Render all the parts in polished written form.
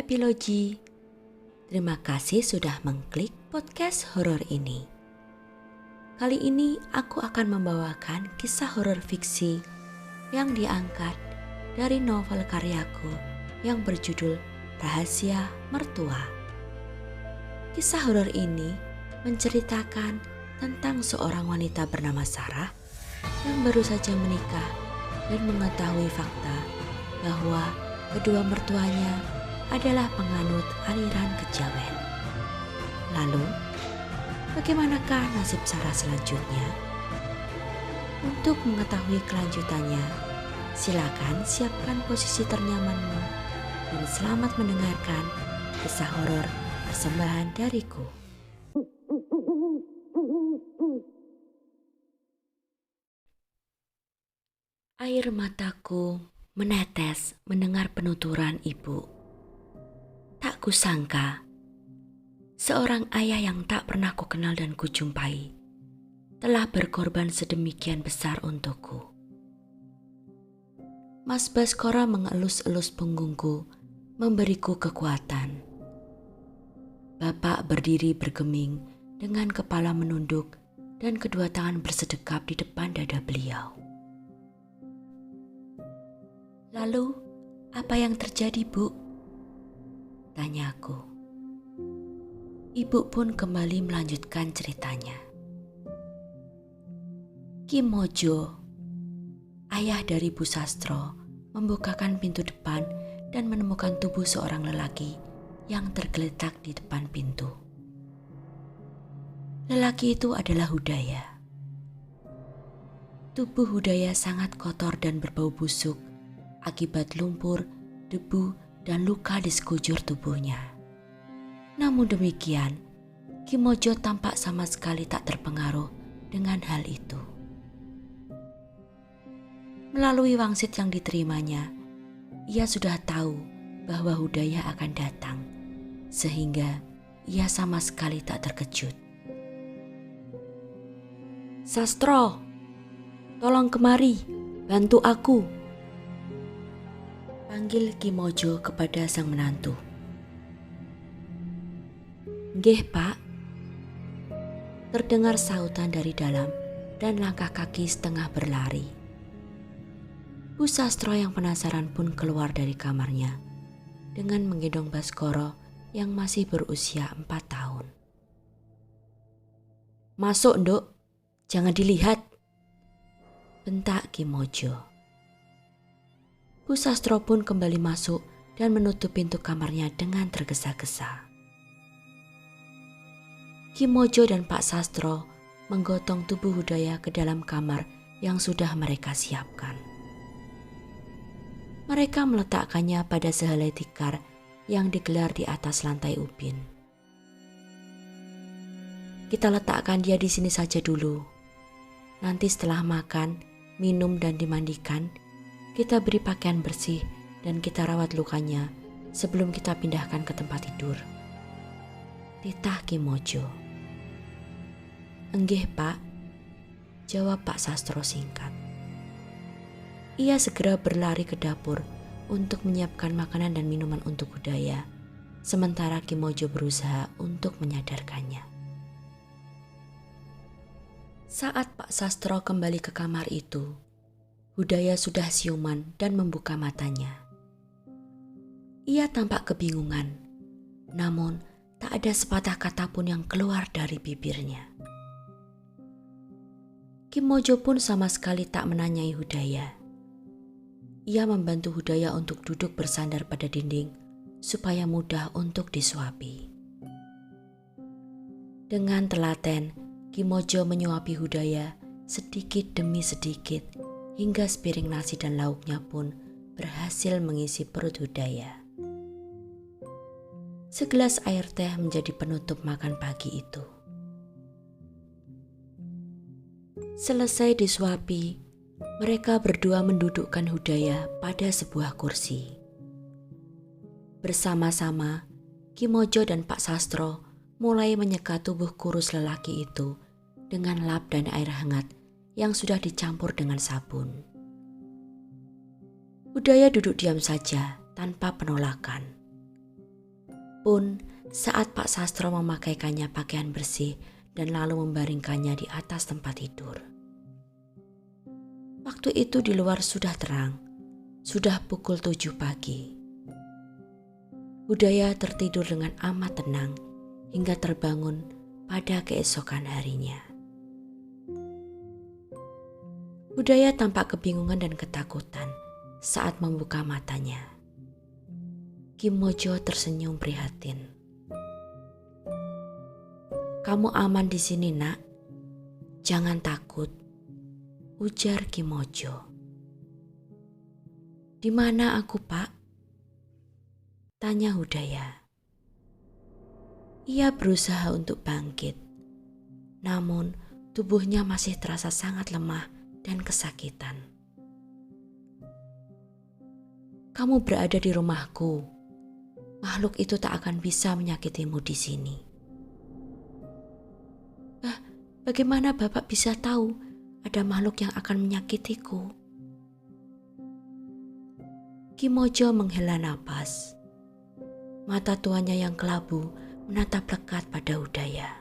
Happy Logi. Terima kasih sudah mengklik podcast horor ini. Kali ini aku akan membawakan kisah horor fiksi yang diangkat dari novel karyaku yang berjudul Rahasia Mertua. Kisah horor ini menceritakan tentang seorang wanita bernama Sarah yang baru saja menikah dan mengetahui fakta bahwa kedua mertuanya adalah penganut aliran kejawen. Lalu, bagaimanakah nasib Sarah selanjutnya? Untuk mengetahui kelanjutannya, silakan siapkan posisi ternyamanmu dan selamat mendengarkan kisah horor persembahan dariku. Air mataku menetes mendengar penuturan ibu. Tak kusangka, seorang ayah yang tak pernah kukenal dan kujumpai telah berkorban sedemikian besar untukku. Mas Baskoro mengelus-elus punggungku, memberiku kekuatan. Bapak berdiri bergeming dengan kepala menunduk dan kedua tangan bersedekap di depan dada beliau. Lalu, apa yang terjadi, Bu? Tanyaku. Ibu pun kembali melanjutkan ceritanya. Ki Mojo, ayah dari Bu Sastro, membukakan pintu depan dan menemukan tubuh seorang lelaki yang tergeletak di depan pintu. Lelaki itu adalah Hudaya. Tubuh Hudaya sangat kotor dan berbau busuk akibat lumpur, debu, dan luka di sekujur tubuhnya. Namun demikian, Ki Mojo tampak sama sekali tak terpengaruh dengan hal itu. Melalui wangsit yang diterimanya, ia sudah tahu bahwa Hudaya akan datang, sehingga ia sama sekali tak terkejut. Sastro, tolong kemari, bantu aku, panggil Ki Mojo kepada sang menantu. Nggih, Pak. Terdengar sautan dari dalam dan langkah kaki setengah berlari. Bu Sastro yang penasaran pun keluar dari kamarnya dengan menggendong Baskoro yang masih berusia 4 tahun. Masuk, Nduk. Jangan dilihat, bentak Ki Mojo. Bu Sastro pun kembali masuk dan menutup pintu kamarnya dengan tergesa-gesa. Ki Mojo dan Pak Sastro menggotong tubuh Hudaya ke dalam kamar yang sudah mereka siapkan. Mereka meletakkannya pada sehelai tikar yang digelar di atas lantai ubin. Kita letakkan dia di sini saja dulu. Nanti setelah makan, minum dan dimandikan, kita beri pakaian bersih dan kita rawat lukanya sebelum kita pindahkan ke tempat tidur. Titah Ki Mojo. Enggih, Pak, jawab Pak Sastro singkat. Ia segera berlari ke dapur untuk menyiapkan makanan dan minuman untuk Hudaya, sementara Ki Mojo berusaha untuk menyadarkannya. Saat Pak Sastro kembali ke kamar itu, Hudaya sudah siuman dan membuka matanya. Ia tampak kebingungan, namun tak ada sepatah kata pun yang keluar dari bibirnya. Ki Mojo pun sama sekali tak menanyai Hudaya. Ia membantu Hudaya untuk duduk bersandar pada dinding supaya mudah untuk disuapi. Dengan telaten, Ki Mojo menyuapi Hudaya sedikit demi sedikit hingga sepiring nasi dan lauknya pun berhasil mengisi perut Hudaya. Segelas air teh menjadi penutup makan pagi itu. Selesai disuapi, mereka berdua mendudukkan Hudaya pada sebuah kursi. Bersama-sama, Ki Mojo dan Pak Sastro mulai menyeka tubuh kurus lelaki itu dengan lap dan air hangat yang sudah dicampur dengan sabun. Hudaya duduk diam saja tanpa penolakan. Pun saat Pak Sastro memakaikannya pakaian bersih dan lalu membaringkannya di atas tempat tidur. Waktu itu di luar sudah terang, sudah pukul 7 pagi. Hudaya tertidur dengan amat tenang hingga terbangun pada keesokan harinya. Hudaya tampak kebingungan dan ketakutan saat membuka matanya. Kim Mojo tersenyum prihatin. "Kamu aman di sini, Nak. Jangan takut," ujar Kim Mojo. "Di mana aku, Pak?" tanya Hudaya. Ia berusaha untuk bangkit, namun tubuhnya masih terasa sangat lemah dan kesakitan. "Kamu berada di rumahku. Makhluk itu tak akan bisa menyakitimu di sini." Bagaimana Bapak bisa tahu ada makhluk yang akan menyakitiku?" Kim Mojo menghela napas. Mata tuanya yang kelabu menatap lekat pada Hudaya.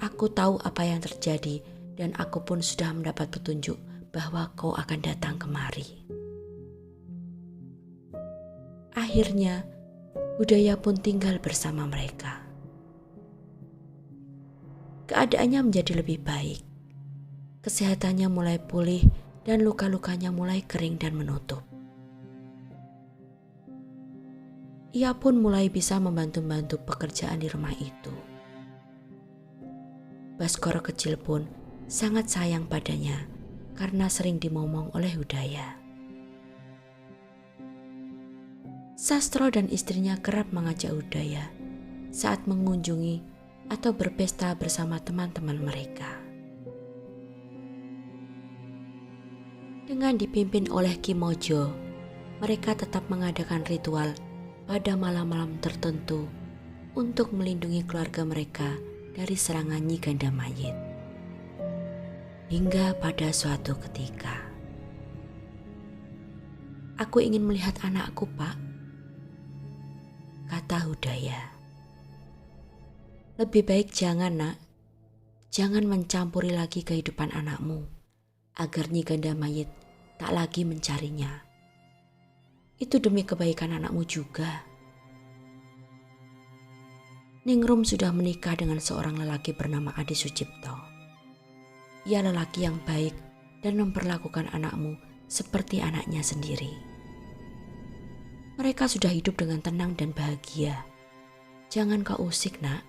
"Aku tahu apa yang terjadi dan aku pun sudah mendapat petunjuk bahwa kau akan datang kemari." Akhirnya, Hudaya pun tinggal bersama mereka. Keadaannya menjadi lebih baik. Kesehatannya mulai pulih dan luka-lukanya mulai kering dan menutup. Ia pun mulai bisa membantu-bantu pekerjaan di rumah itu. Baskoro kecil pun sangat sayang padanya karena sering dimomong oleh Hudaya. Sastro dan istrinya kerap mengajak Hudaya saat mengunjungi atau berpesta bersama teman-teman mereka. Dengan dipimpin oleh Kim Mojo, mereka tetap mengadakan ritual pada malam-malam tertentu untuk melindungi keluarga mereka dari serangan Nyi Ganda Mayit. Hingga pada suatu ketika, "Aku ingin melihat anakku, Pak," kata Hudaya. "Lebih baik jangan, Nak. Jangan mencampuri lagi kehidupan anakmu, agar Nyi Ganda Mayit tak lagi mencarinya. Itu demi kebaikan anakmu juga." Ningrum sudah menikah dengan seorang lelaki bernama Adi Sucipto. Ia lelaki yang baik dan memperlakukan anakmu seperti anaknya sendiri. Mereka sudah hidup dengan tenang dan bahagia. Jangan kau usik, Nak.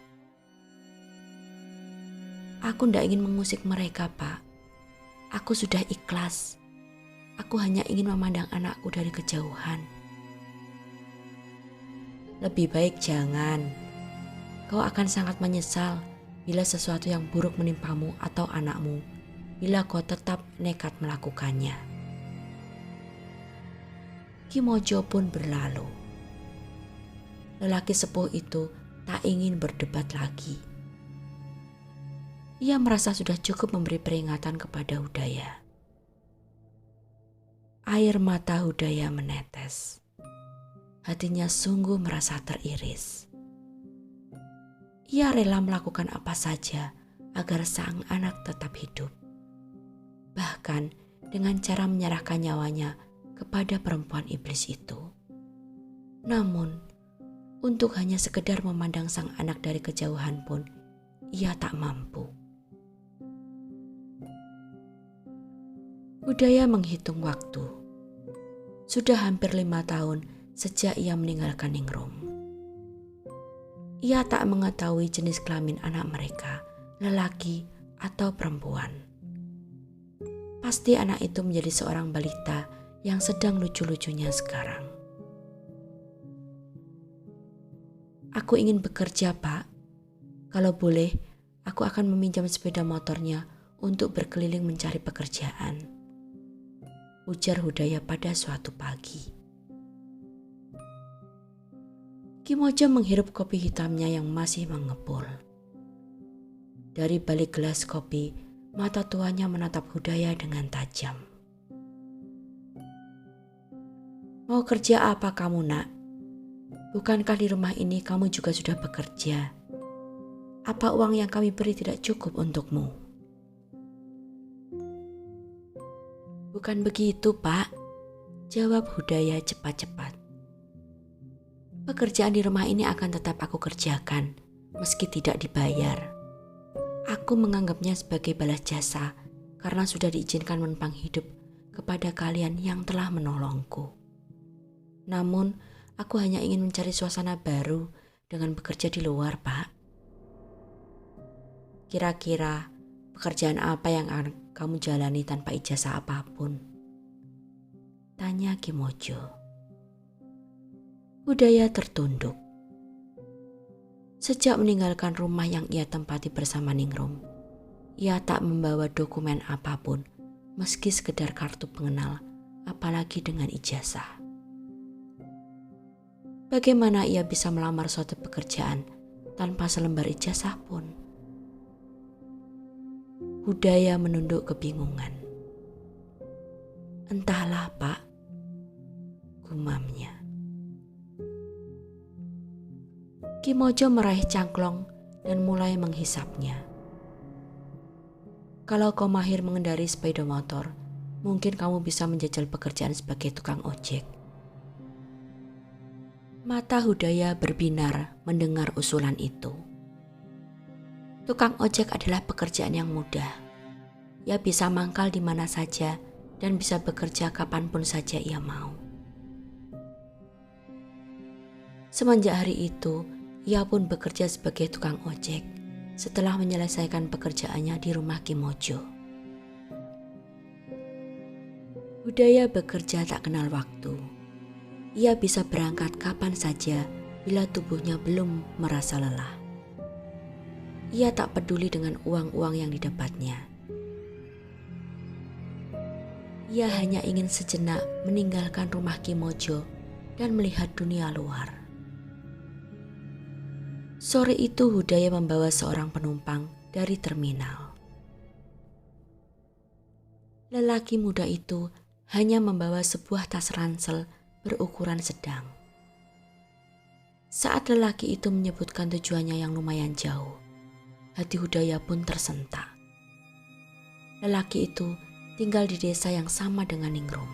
"Aku tidak ingin mengusik mereka, Pak. Aku sudah ikhlas. Aku hanya ingin memandang anakku dari kejauhan." "Lebih baik jangan. Kau akan sangat menyesal bila sesuatu yang buruk menimpamu atau anakmu bila kau tetap nekat melakukannya." Kim Mojo pun berlalu. Lelaki sepuh itu tak ingin berdebat lagi. Ia merasa sudah cukup memberi peringatan kepada Hudaya. Air mata Hudaya menetes. Hatinya sungguh merasa teriris. Ia rela melakukan apa saja agar sang anak tetap hidup. Bahkan dengan cara menyerahkan nyawanya kepada perempuan iblis itu. Namun, untuk hanya sekedar memandang sang anak dari kejauhan pun, ia tak mampu. Hudaya menghitung waktu. Sudah hampir 5 tahun sejak ia meninggalkan Ningrum. Ia tak mengetahui jenis kelamin anak mereka, lelaki atau perempuan. Pasti anak itu menjadi seorang balita yang sedang lucu-lucunya sekarang. "Aku ingin bekerja, Pak. Kalau boleh, aku akan meminjam sepeda motornya untuk berkeliling mencari pekerjaan," ujar Hudaya pada suatu pagi. Kim Mojo menghirup kopi hitamnya yang masih mengepul. Dari balik gelas kopi, mata tuanya menatap Hudaya dengan tajam. "Mau kerja apa kamu, Nak?" Bukankah di rumah ini kamu juga sudah bekerja? Apa uang yang kami beri tidak cukup untukmu? Bukan begitu, Pak, jawab Hudaya cepat-cepat. Pekerjaan di rumah ini akan tetap aku kerjakan, meski tidak dibayar. Aku menganggapnya sebagai balas jasa karena sudah diizinkan menumpang hidup kepada kalian yang telah menolongku. Namun, aku hanya ingin mencari suasana baru dengan bekerja di luar, Pak. Kira-kira pekerjaan apa yang akan kamu jalani tanpa ijazah apapun? Tanya Kimojo. Hudaya tertunduk. Sejak meninggalkan rumah yang ia tempati bersama Ningrum, ia tak membawa dokumen apapun, meski sekedar kartu pengenal, apalagi dengan ijazah. Bagaimana ia bisa melamar suatu pekerjaan tanpa selembar ijazah pun? Hudaya menunduk kebingungan. Entahlah, Pak, gumamnya. Kimojo meraih cangklong dan mulai menghisapnya. Kalau kau mahir mengendarai sepeda motor, mungkin kamu bisa menjajal pekerjaan sebagai tukang ojek. Mata Hudaya berbinar mendengar usulan itu. Tukang ojek adalah pekerjaan yang mudah. Ia bisa mangkal di mana saja dan bisa bekerja kapanpun saja ia mau. Semenjak hari itu, ia pun bekerja sebagai tukang ojek setelah menyelesaikan pekerjaannya di rumah Kimojo. Hudaya bekerja tak kenal waktu. Ia bisa berangkat kapan saja bila tubuhnya belum merasa lelah. Ia tak peduli dengan uang-uang yang didapatnya. Ia hanya ingin sejenak meninggalkan rumah Kimojo dan melihat dunia luar. Sore itu Hudaya membawa seorang penumpang dari terminal. Lelaki muda itu hanya membawa sebuah tas ransel berukuran sedang. Saat lelaki itu menyebutkan tujuannya yang lumayan jauh, hati Hudaya pun tersentak. Lelaki itu tinggal di desa yang sama dengan Ningrum.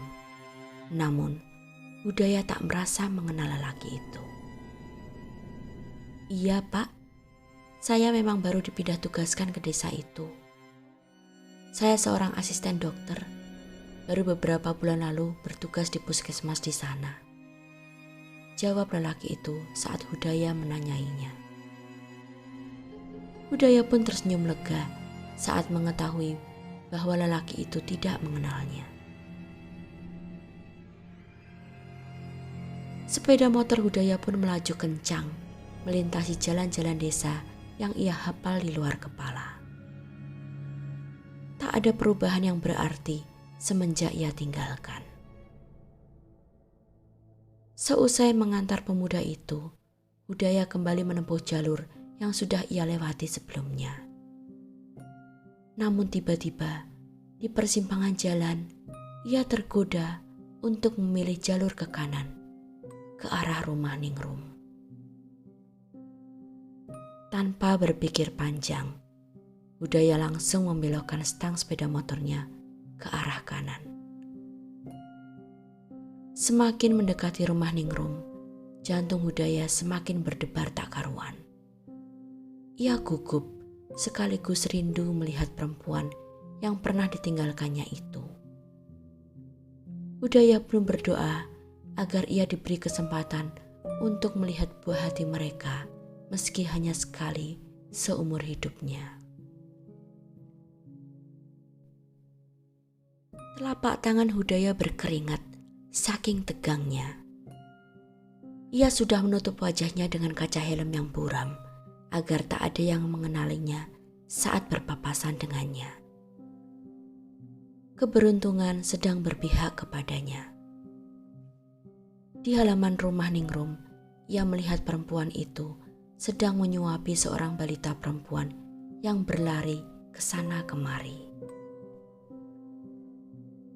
Namun, Hudaya tak merasa mengenal lelaki itu. Iya, Pak, saya memang baru dipindah tugaskan ke desa itu. Saya seorang asisten dokter, baru beberapa bulan lalu bertugas di puskesmas di sana. Jawab lelaki itu saat Hudaya menanyainya. Hudaya pun tersenyum lega saat mengetahui bahwa lelaki itu tidak mengenalnya. Sepeda motor Hudaya pun melaju kencang melintasi jalan-jalan desa yang ia hafal di luar kepala. Tak ada perubahan yang berarti semenjak ia tinggalkan. Seusai mengantar pemuda itu, Hudaya kembali menempuh jalur yang sudah ia lewati sebelumnya. Namun tiba-tiba, di persimpangan jalan, ia tergoda untuk memilih jalur ke kanan, ke arah rumah Ningrum. Tanpa berpikir panjang, Hudaya langsung membelokkan stang sepeda motornya ke arah kanan. Semakin mendekati rumah Ningrum, jantung Hudaya semakin berdebar tak karuan. Ia gugup sekaligus rindu melihat perempuan yang pernah ditinggalkannya itu. Hudaya pun berdoa agar ia diberi kesempatan untuk melihat buah hati mereka meski hanya sekali seumur hidupnya. Telapak tangan Hudaya berkeringat saking tegangnya. Ia sudah menutup wajahnya dengan kaca helm yang buram agar tak ada yang mengenalinya saat berpapasan dengannya. Keberuntungan sedang berpihak kepadanya. Di halaman rumah Ningrum, ia melihat perempuan itu sedang menyuapi seorang balita perempuan yang berlari ke sana kemari.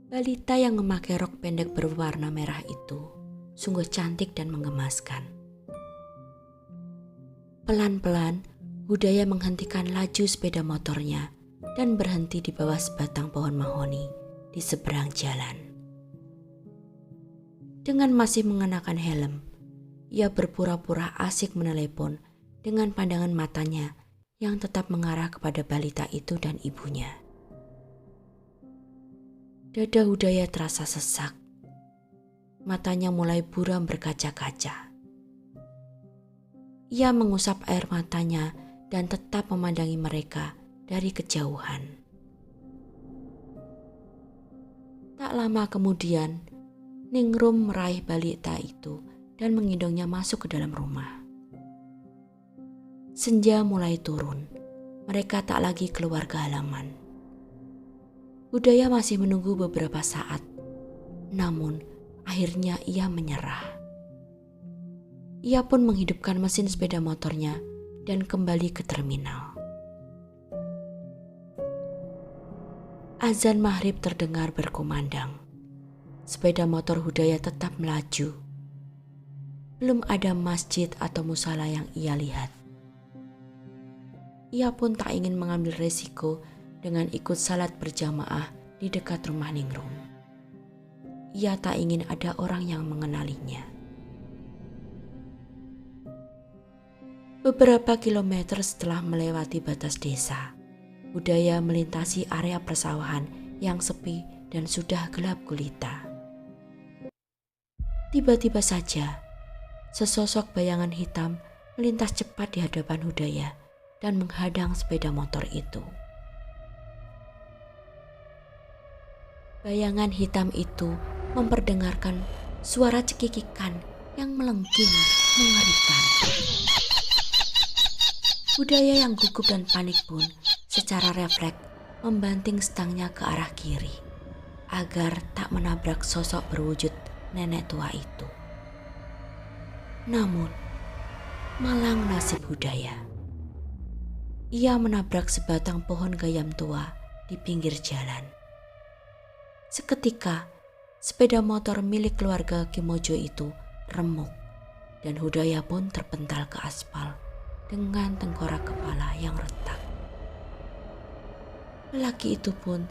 Balita yang memakai rok pendek berwarna merah itu sungguh cantik dan menggemaskan. Pelan-pelan, Hudaya menghentikan laju sepeda motornya dan berhenti di bawah sebatang pohon mahoni di seberang jalan. Dengan masih mengenakan helm, ia berpura-pura asik menelepon dengan pandangan matanya yang tetap mengarah kepada balita itu dan ibunya. Dada Hudaya terasa sesak. Matanya mulai buram berkaca-kaca. Ia mengusap air matanya dan tetap memandangi mereka dari kejauhan. Tak lama kemudian, Ningrum meraih balita itu dan menggendongnya masuk ke dalam rumah. Senja mulai turun. Mereka tak lagi keluar ke halaman. Hudaya masih menunggu beberapa saat. Namun, akhirnya ia menyerah. Ia pun menghidupkan mesin sepeda motornya dan kembali ke terminal. Azan maghrib terdengar berkumandang. Sepeda motor Hudaya tetap melaju. Belum ada masjid atau musala yang ia lihat. Ia pun tak ingin mengambil resiko dengan ikut salat berjamaah di dekat rumah Ningrum. Ia tak ingin ada orang yang mengenalinya. Beberapa kilometer setelah melewati batas desa, Hudaya melintasi area persawahan yang sepi dan sudah gelap gulita. Tiba-tiba saja, sesosok bayangan hitam melintas cepat di hadapan Hudaya dan menghadang sepeda motor itu. Bayangan hitam itu memperdengarkan suara cekikikan yang melengking mengerikan. Hudaya yang gugup dan panik pun secara refleks membanting stangnya ke arah kiri agar tak menabrak sosok berwujud nenek tua itu. Namun, malang nasib Hudaya. Ia menabrak sebatang pohon gayam tua di pinggir jalan. Seketika, sepeda motor milik keluarga Kimojo itu remuk dan Hudaya pun terpental ke aspal dengan tengkorak kepala yang retak. Lelaki itu pun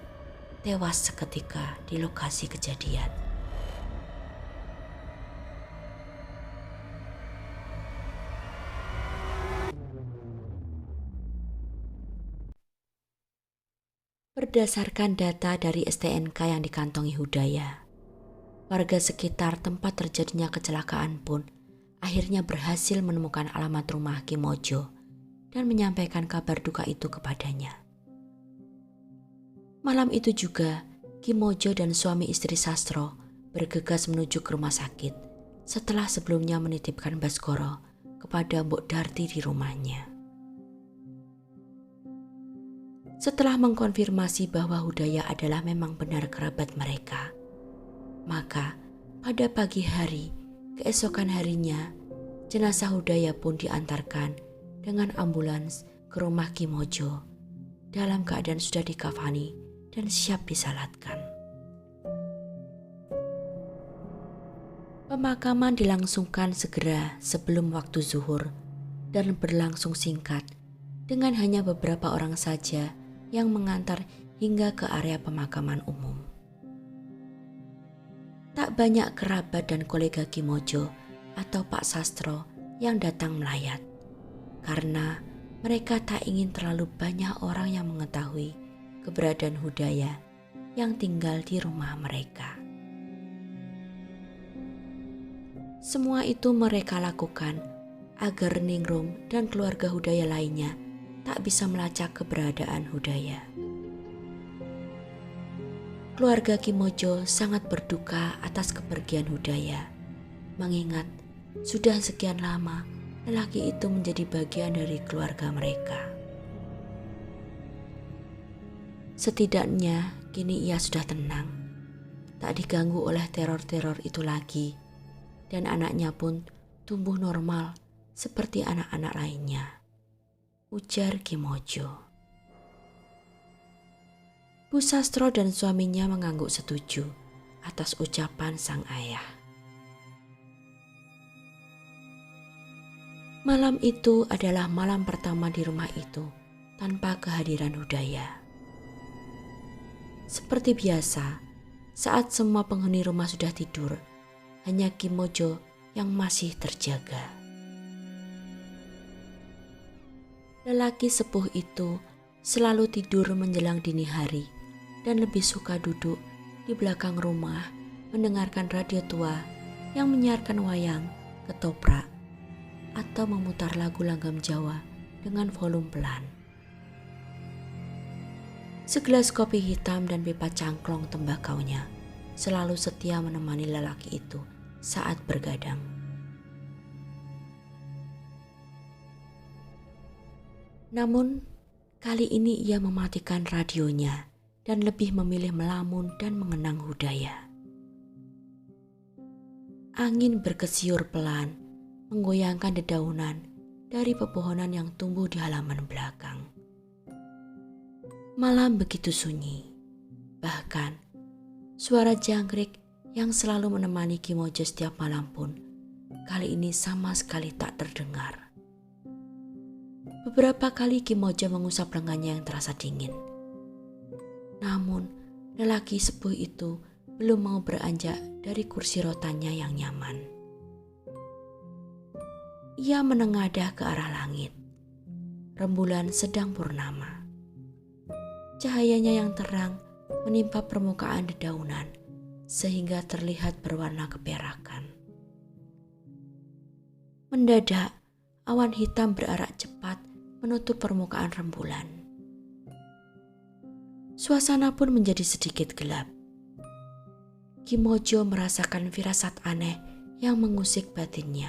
tewas seketika di lokasi kejadian. Berdasarkan data dari STNK yang dikantongi Hudaya, warga sekitar tempat terjadinya kecelakaan pun akhirnya berhasil menemukan alamat rumah Kimojo dan menyampaikan kabar duka itu kepadanya. Malam itu juga, Kimojo dan suami istri Sastro bergegas menuju ke rumah sakit setelah sebelumnya menitipkan Baskoro kepada Mbok Darti di rumahnya. Setelah mengkonfirmasi bahwa Hudaya adalah memang benar kerabat mereka, maka pada pagi hari keesokan harinya, jenazah Hudaya pun diantarkan dengan ambulans ke rumah Kimojo dalam keadaan sudah dikafani dan siap disalatkan. Pemakaman dilangsungkan segera sebelum waktu zuhur dan berlangsung singkat dengan hanya beberapa orang saja yang mengantar hingga ke area pemakaman umum. Tak banyak kerabat dan kolega Kimojo atau Pak Sastro yang datang melayat, karena mereka tak ingin terlalu banyak orang yang mengetahui keberadaan Hudaya yang tinggal di rumah mereka. Semua itu mereka lakukan agar Ningrum dan keluarga Hudaya lainnya tak bisa melacak keberadaan Hudaya. Keluarga Kimojo sangat berduka atas kepergian Hudaya, mengingat sudah sekian lama lelaki itu menjadi bagian dari keluarga mereka. Setidaknya kini ia sudah tenang, tak diganggu oleh teror-teror itu lagi, dan anaknya pun tumbuh normal seperti anak-anak lainnya, ujar Kimojo. Bu Sastro dan suaminya mengangguk setuju atas ucapan sang ayah. Malam itu adalah malam pertama di rumah itu tanpa kehadiran Hudaya. Seperti biasa, saat semua penghuni rumah sudah tidur, hanya Kim Mojo yang masih terjaga. Lelaki sepuh itu selalu tidur menjelang dini hari dan lebih suka duduk di belakang rumah mendengarkan radio tua yang menyiarkan wayang, ketoprak, atau memutar lagu langgam Jawa dengan volume pelan. Segelas kopi hitam dan pipa cangklong tembakaunya selalu setia menemani lelaki itu saat bergadang. Namun, kali ini ia mematikan radionya dan lebih memilih melamun dan mengenang Hudaya. Angin berkesiur pelan, menggoyangkan dedaunan dari pepohonan yang tumbuh di halaman belakang. Malam begitu sunyi, bahkan suara jangkrik yang selalu menemani Kim Mojo setiap malam pun kali ini sama sekali tak terdengar. Beberapa kali Kim Mojo mengusap lengannya yang terasa dingin. Namun, lelaki sepuh itu belum mau beranjak dari kursi rotannya yang nyaman. Ia menengadah ke arah langit. Rembulan sedang purnama. Cahayanya yang terang menimpa permukaan dedaunan sehingga terlihat berwarna keperakan. Mendadak, awan hitam berarak cepat menutup permukaan rembulan. Suasana pun menjadi sedikit gelap. Kim Mojo merasakan firasat aneh yang mengusik batinnya.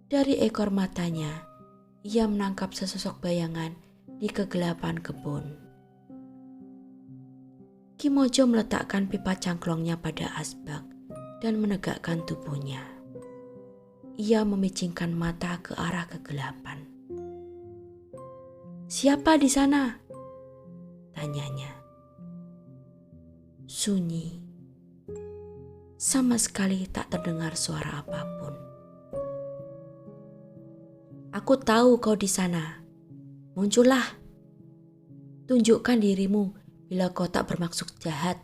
Dari ekor matanya, ia menangkap sesosok bayangan di kegelapan kebun. Kim Mojo meletakkan pipa cangklongnya pada asbak dan menegakkan tubuhnya. Ia memicingkan mata ke arah kegelapan. "Siapa di sana?" tanyanya. Sunyi. Sama sekali tak terdengar suara apapun. "Aku tahu kau di sana. Muncullah. Tunjukkan dirimu bila kau tak bermaksud jahat,"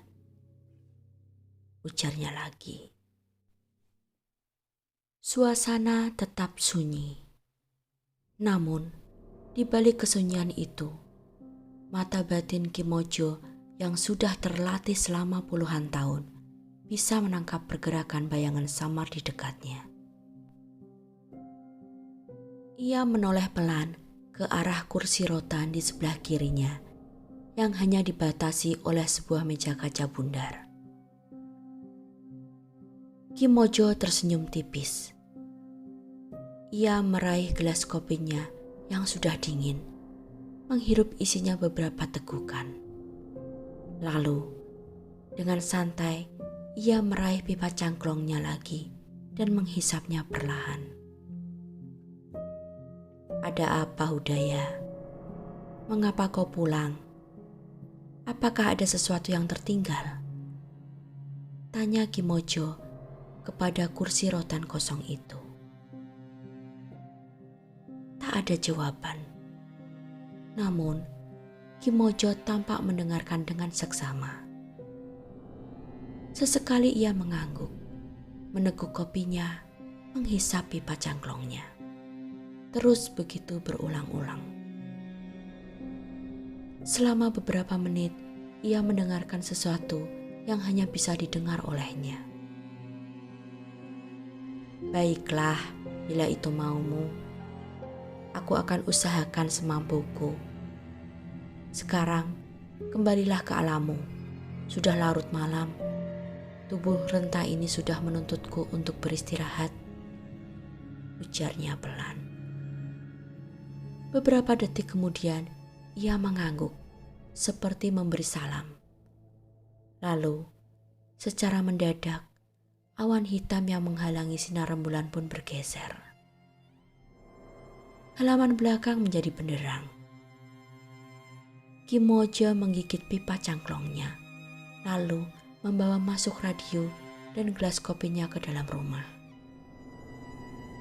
ujarnya lagi. Suasana tetap sunyi. Namun, di balik kesunyian itu, mata batin Kim Mojo yang sudah terlatih selama puluhan tahun bisa menangkap pergerakan bayangan samar di dekatnya. Ia menoleh pelan ke arah kursi rotan di sebelah kirinya yang hanya dibatasi oleh sebuah meja kaca bundar. Kim Mojo tersenyum tipis. Ia meraih gelas kopinya yang sudah dingin, menghirup isinya beberapa tegukan. Lalu, dengan santai, ia meraih pipa cangklongnya lagi dan menghisapnya perlahan. "Ada apa, Hudaya? Mengapa kau pulang? Apakah ada sesuatu yang tertinggal?" tanya Kim Mojo kepada kursi rotan kosong itu. Tak ada jawaban. Namun, Kim Mojo tampak mendengarkan dengan seksama. Sesekali ia mengangguk, meneguk kopinya, menghisap pipa cangklongnya. Terus begitu berulang-ulang. Selama beberapa menit, ia mendengarkan sesuatu yang hanya bisa didengar olehnya. "Baiklah, bila itu maumu, aku akan usahakan semampuku. Sekarang, kembalilah ke alammu. Sudah larut malam. Tubuh renta ini sudah menuntutku untuk beristirahat," ujarnya pelan. Beberapa detik kemudian, ia mengangguk, seperti memberi salam. Lalu, secara mendadak, awan hitam yang menghalangi sinar rembulan pun bergeser. Halaman belakang menjadi benderang. Kim Mojo menggigit pipa cangklongnya, lalu membawa masuk radio dan gelas kopinya ke dalam rumah.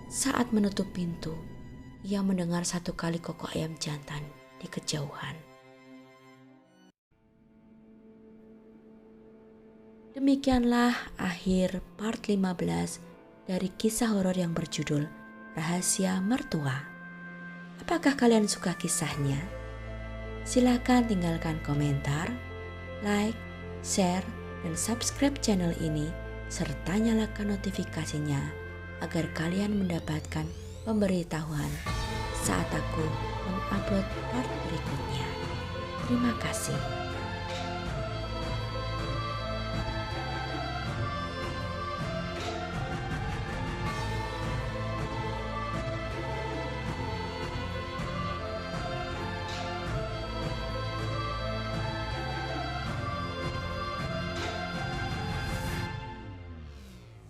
Saat menutup pintu, ia mendengar satu kali kokok ayam jantan di kejauhan. Demikianlah akhir part 15 dari kisah horor yang berjudul Rahasia Mertua. Apakah kalian suka kisahnya? Silakan tinggalkan komentar, like, share, dan subscribe channel ini serta nyalakan notifikasinya agar kalian mendapatkan pemberitahuan saat aku mengupload part berikutnya. Terima kasih.